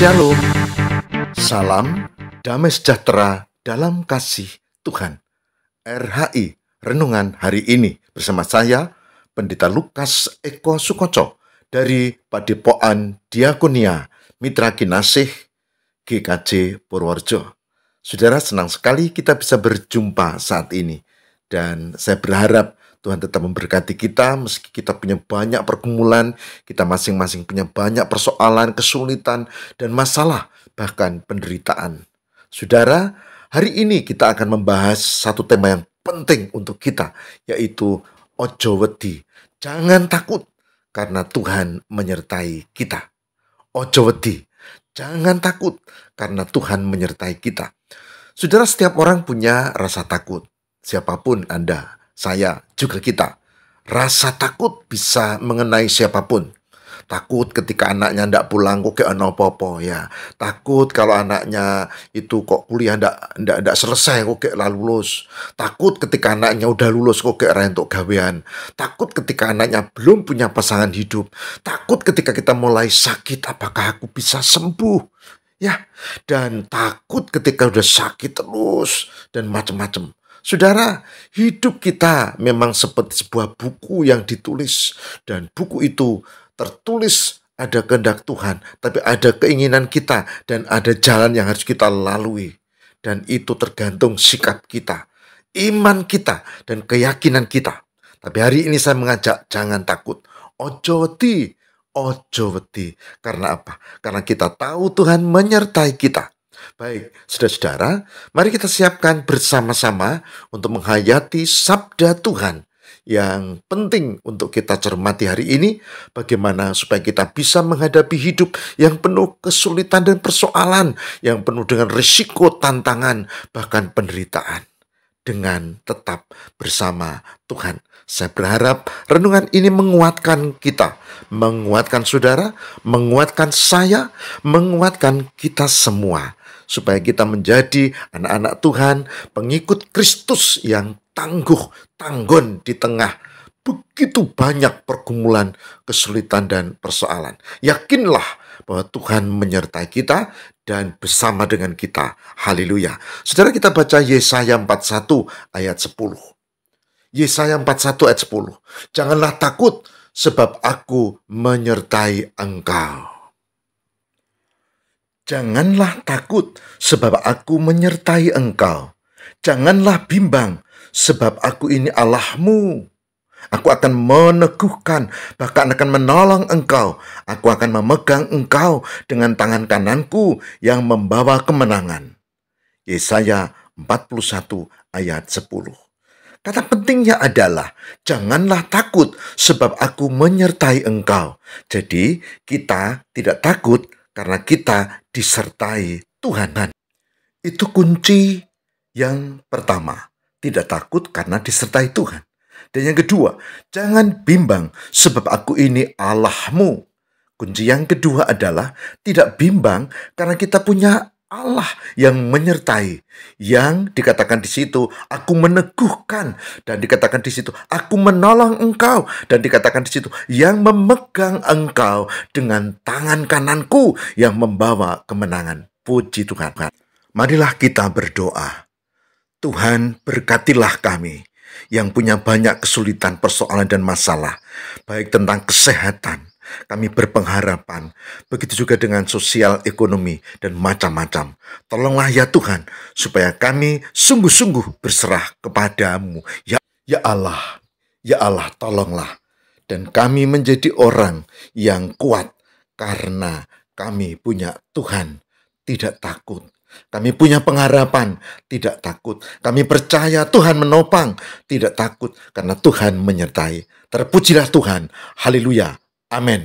Shalom, salam damai sejahtera dalam kasih Tuhan. RHI Renungan hari ini bersama saya, Pendeta Lukas Eko Sukoco dari Padepokan Diakonia Mitra Kinasih GKJ Purworejo. Saudara, senang sekali kita bisa berjumpa saat ini. Dan saya berharap Tuhan tetap memberkati kita, meski kita punya banyak pergumulan, kita masing-masing punya banyak persoalan, kesulitan, dan masalah, bahkan penderitaan. Saudara, hari ini kita akan membahas satu tema yang penting untuk kita, yaitu ojo wedi. Jangan takut, karena Tuhan menyertai kita. Ojo wedi, jangan takut, karena Tuhan menyertai kita. Saudara, setiap orang punya rasa takut. Siapapun Anda, saya, juga kita. Rasa takut bisa mengenai siapapun. Takut ketika anaknya ndak pulang kok kayak apa-apa ya. Takut kalau anaknya itu kok kuliah ndak selesai kok kayak lulus. Takut ketika anaknya udah lulus kok kayak rentok gawean. Takut ketika anaknya belum punya pasangan hidup. Takut ketika kita mulai sakit, apakah aku bisa sembuh? Ya, dan takut ketika udah sakit terus dan macam-macam. Saudara, hidup kita memang seperti sebuah buku yang ditulis, dan buku itu tertulis ada kehendak Tuhan, tapi ada keinginan kita dan ada jalan yang harus kita lalui. Dan itu tergantung sikap kita, iman kita, dan keyakinan kita. Tapi hari ini saya mengajak jangan takut. Ojo wedi, ojo wedi. Karena apa? Karena kita tahu Tuhan menyertai kita. Baik, saudara-saudara, mari kita siapkan bersama-sama untuk menghayati sabda Tuhan yang penting untuk kita cermati hari ini, bagaimana supaya kita bisa menghadapi hidup yang penuh kesulitan dan persoalan, yang penuh dengan risiko, tantangan, bahkan penderitaan, dengan tetap bersama Tuhan. Saya berharap renungan ini menguatkan kita, menguatkan saudara, menguatkan saya, menguatkan kita semua, supaya kita menjadi anak-anak Tuhan, pengikut Kristus yang tangguh-tanggun di tengah begitu banyak pergumulan, kesulitan, dan persoalan. Yakinlah bahwa Tuhan menyertai kita dan bersama dengan kita. Haleluya. Saudara, kita baca Yesaya 41 ayat 10. Yesaya 41 ayat 10. Janganlah takut, sebab aku menyertai engkau. Janganlah takut, sebab aku menyertai engkau. Janganlah bimbang, sebab aku ini Allahmu. Aku akan meneguhkan, bahkan akan menolong engkau. Aku akan memegang engkau dengan tangan kananku yang membawa kemenangan. Yesaya 41 ayat 10. Kata pentingnya adalah, janganlah takut, sebab aku menyertai engkau. Jadi, kita tidak takut, karena kita disertai Tuhan. Itu kunci yang pertama. Tidak takut karena disertai Tuhan. Dan yang kedua, jangan bimbang sebab aku ini Allahmu. Kunci yang kedua adalah tidak bimbang karena kita punya Allah yang menyertai, yang dikatakan di situ, aku meneguhkan, dan dikatakan di situ, aku menolong engkau, dan dikatakan di situ, yang memegang engkau dengan tangan kananku yang membawa kemenangan. Puji Tuhan. Marilah kita berdoa. Tuhan, berkatilah kami yang punya banyak kesulitan, persoalan, dan masalah, baik tentang kesehatan. Kami berpengharapan, begitu juga dengan sosial, ekonomi, dan macam-macam. Tolonglah ya Tuhan, supaya kami sungguh-sungguh berserah kepadamu. Ya Allah, tolonglah. Dan kami menjadi orang yang kuat, karena kami punya Tuhan, tidak takut. Kami punya pengharapan, tidak takut. Kami percaya Tuhan menopang, tidak takut, karena Tuhan menyertai. Terpujilah Tuhan. Haleluya. Amin.